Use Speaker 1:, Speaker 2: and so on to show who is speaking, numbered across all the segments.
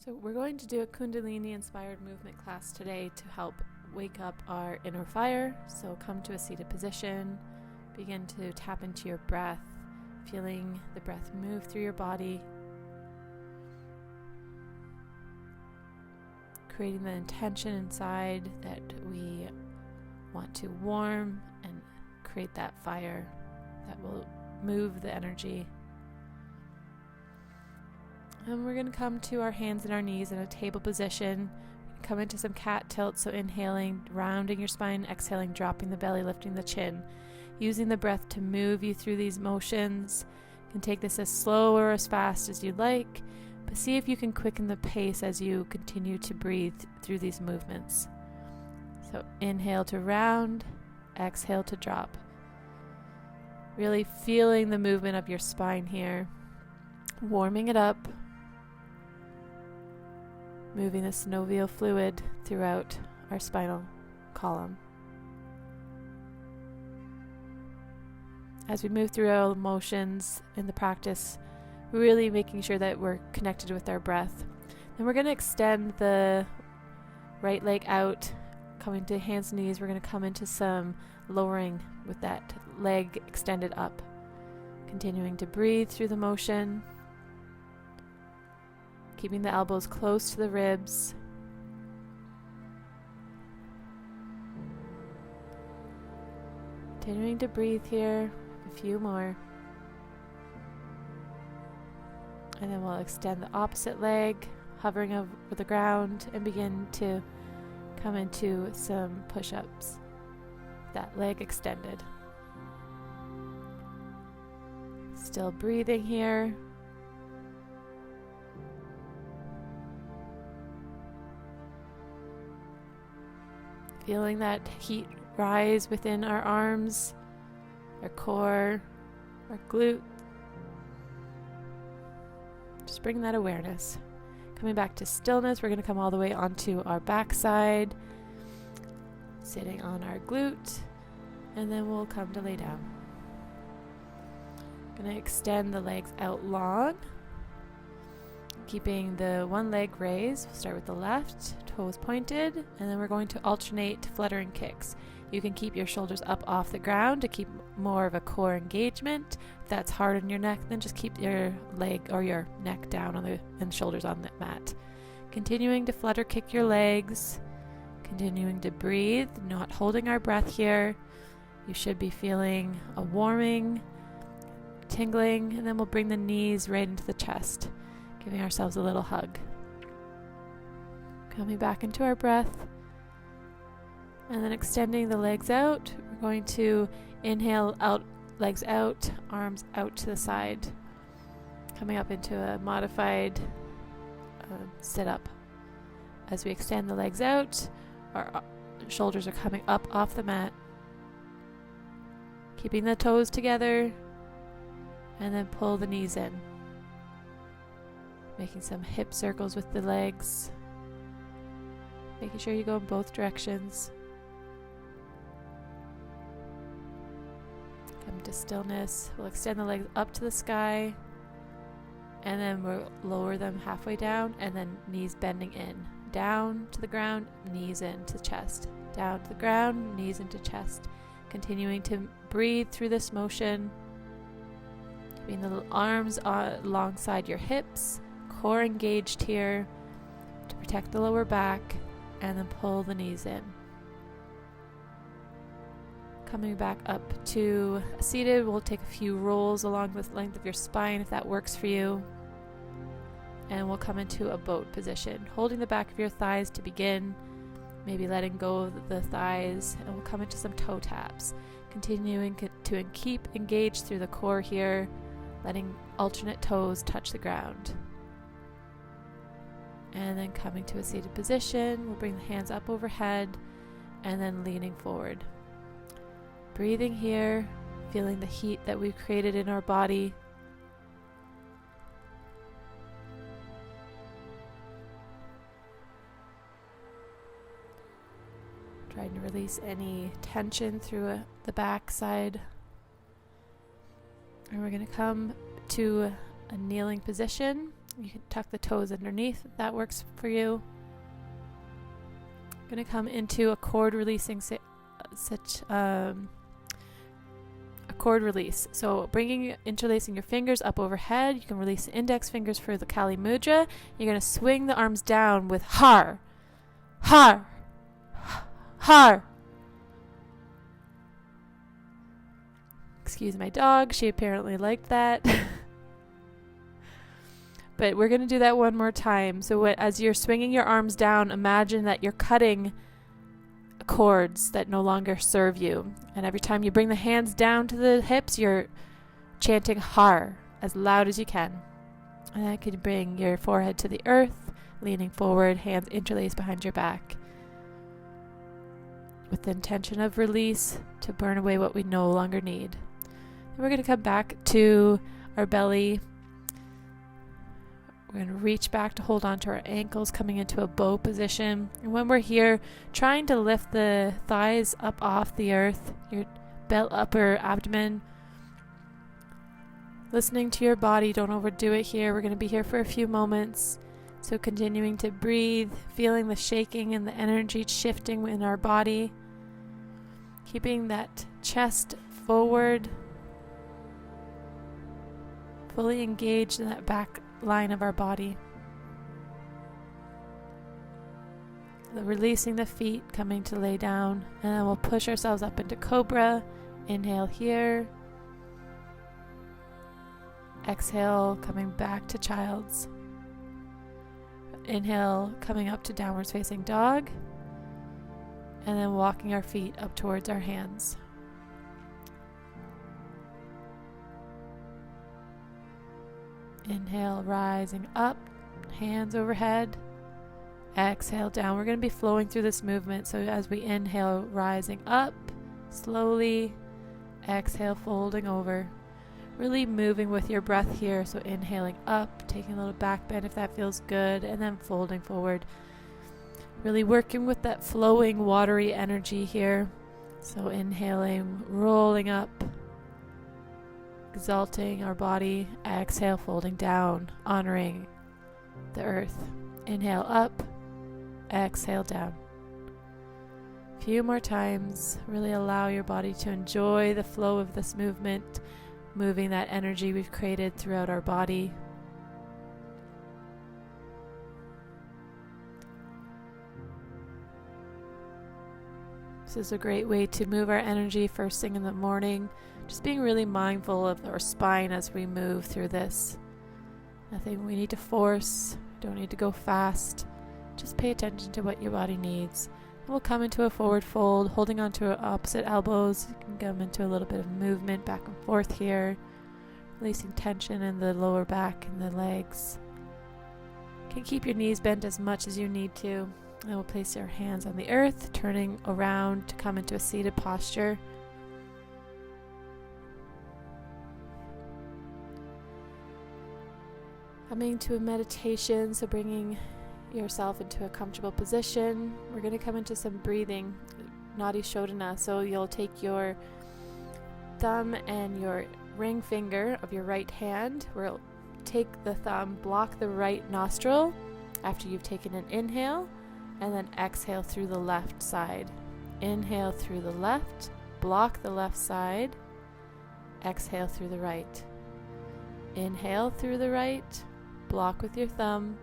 Speaker 1: So we're going to do a Kundalini inspired movement class today to help wake up our inner fire. So come to a seated position, begin to tap into your breath, feeling the breath move through your body, creating the intention inside that we want to warm and create that fire that will move the energy. And we're going to come to our hands and our knees in a table position. Come into some cat tilt, so inhaling, rounding your spine, exhaling, dropping the belly, lifting the chin. Using the breath to move you through these motions. You can take this as slow or as fast as you'd like, but see if you can quicken the pace as you continue to breathe through these movements. So inhale to round, exhale to drop. Really feeling the movement of your spine here, warming it up. Moving the synovial fluid throughout our spinal column. As we move through our motions in the practice, we're really making sure that we're connected with our breath. Then we're going to extend the right leg out, coming to hands and knees. We're going to come into some lowering with that leg extended up. Continuing to breathe through the motion. Keeping the elbows close to the ribs. Continuing to breathe here, a few more. And then we'll extend the opposite leg, hovering over the ground, and begin to come into some push-ups. That leg extended. Still breathing here. Feeling that heat rise within our arms, our core, our glute. Just bring that awareness. Coming back to stillness, we're going to come all the way onto our backside, sitting on our glute, and then we'll come to lay down. Going to extend the legs out long, keeping the one leg raised. We'll start with the left, toes pointed, and then we're going to alternate fluttering kicks. You can keep your shoulders up off the ground to keep more of a core engagement. If that's hard on your neck, then just keep your leg or your neck down on and shoulders on the mat. Continuing to flutter kick your legs, continuing to breathe, not holding our breath here. You should be feeling a warming, tingling, and then we'll bring the knees right into the chest, giving ourselves a little hug. Coming back into our breath, and then extending the legs out. We're going to inhale out, legs out, arms out to the side, coming up into a modified sit-up. As we extend the legs out, our shoulders are coming up off the mat, keeping the toes together, and then pull the knees in, making some hip circles with the legs. Making sure you go in both directions. Come to stillness. We'll extend the legs up to the sky, and then we'll lower them halfway down, and then knees bending in. Down to the ground, knees into chest. Down to the ground, knees into chest. Continuing to breathe through this motion. Keeping the arms alongside your hips, core engaged here to protect the lower back. And then pull the knees in. Coming back up to seated, we'll take a few rolls along the length of your spine if that works for you. And we'll come into a boat position, holding the back of your thighs to begin, maybe letting go of the thighs, and we'll come into some toe taps. Continuing to keep engaged through the core here, letting alternate toes touch the ground. And then coming to a seated position, we'll bring the hands up overhead and then leaning forward. Breathing here, feeling the heat that we've created in our body. Trying to release any tension through the back side. And we're going to come to a kneeling position. You can tuck the toes underneath if that works for you. Going to come into a cord releasing a cord release. So interlacing your fingers up overhead. You can release the index fingers for the Kali Mudra. You're going to swing the arms down with har, har, har. Excuse my dog. She apparently liked that. But we're going to do that one more time. So as you're swinging your arms down, imagine that you're cutting cords that no longer serve you. And every time you bring the hands down to the hips, you're chanting har as loud as you can. And that can bring your forehead to the earth, leaning forward, hands interlaced behind your back, with the intention of release to burn away what we no longer need. Then we're going to come back to our belly. We're going to reach back to hold on to our ankles, coming into a bow position. And when we're here, trying to lift the thighs up off the earth, your upper abdomen. Listening to your body, don't overdo it here. We're going to be here for a few moments. So continuing to breathe, feeling the shaking and the energy shifting in our body. Keeping that chest forward, fully engaged in that back line of our body. Releasing the feet, coming to lay down, and then we'll push ourselves up into Cobra. Inhale here. Exhale, coming back to Child's. Inhale, coming up to Downwards Facing Dog, and then walking our feet up towards our hands. Inhale, rising up, hands overhead. Exhale, down. We're going to be flowing through this movement. So as we inhale, rising up, slowly. Exhale, folding over. Really moving with your breath here. So inhaling up, taking a little back bend if that feels good, and then folding forward. Really working with that flowing, watery energy here. So inhaling, rolling up, exalting our body. Exhale, folding down, honoring the earth. Inhale up, exhale down. A few more times. Really allow your body to enjoy the flow of this movement, moving that energy we've created throughout our body. This is a great way to move our energy first thing in the morning. Just being really mindful of our spine as we move through this. Nothing we need to force, don't need to go fast. Just pay attention to what your body needs. And we'll come into a forward fold, holding onto our opposite elbows. You can come into a little bit of movement back and forth here, releasing tension in the lower back and the legs. You can keep your knees bent as much as you need to. And we'll place your hands on the earth, turning around to come into a seated posture. Coming to a meditation, so bringing yourself into a comfortable position. We're going to come into some breathing, Nadi Shodhana. So you'll take your thumb and your ring finger of your right hand. We'll take the thumb, block the right nostril after you've taken an inhale, and then exhale through the left side. Inhale through the left, block the left side, exhale through the right. Inhale through the right, block with your thumb,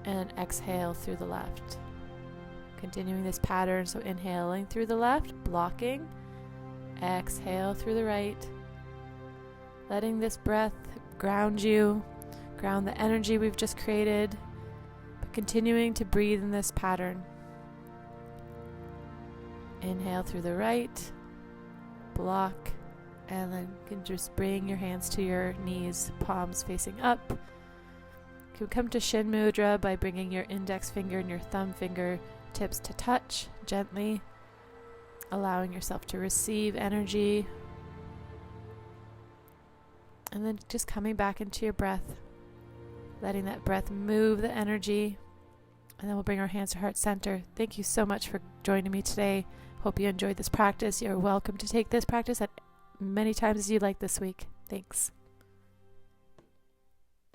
Speaker 1: and exhale through the left. Continuing this pattern, so inhaling through the left, blocking, exhale through the right. Letting this breath ground you, ground the energy we've just created, but continuing to breathe in this pattern. Inhale through the right, block, and then you can just bring your hands to your knees, palms facing up. You can come to Shin Mudra by bringing your index finger and your thumb finger tips to touch gently, allowing yourself to receive energy. And then just coming back into your breath, letting that breath move the energy. And then we'll bring our hands to heart center. Thank you so much for joining me today. Hope you enjoyed this practice. You're welcome to take this practice at many times as you like this week. Thanks.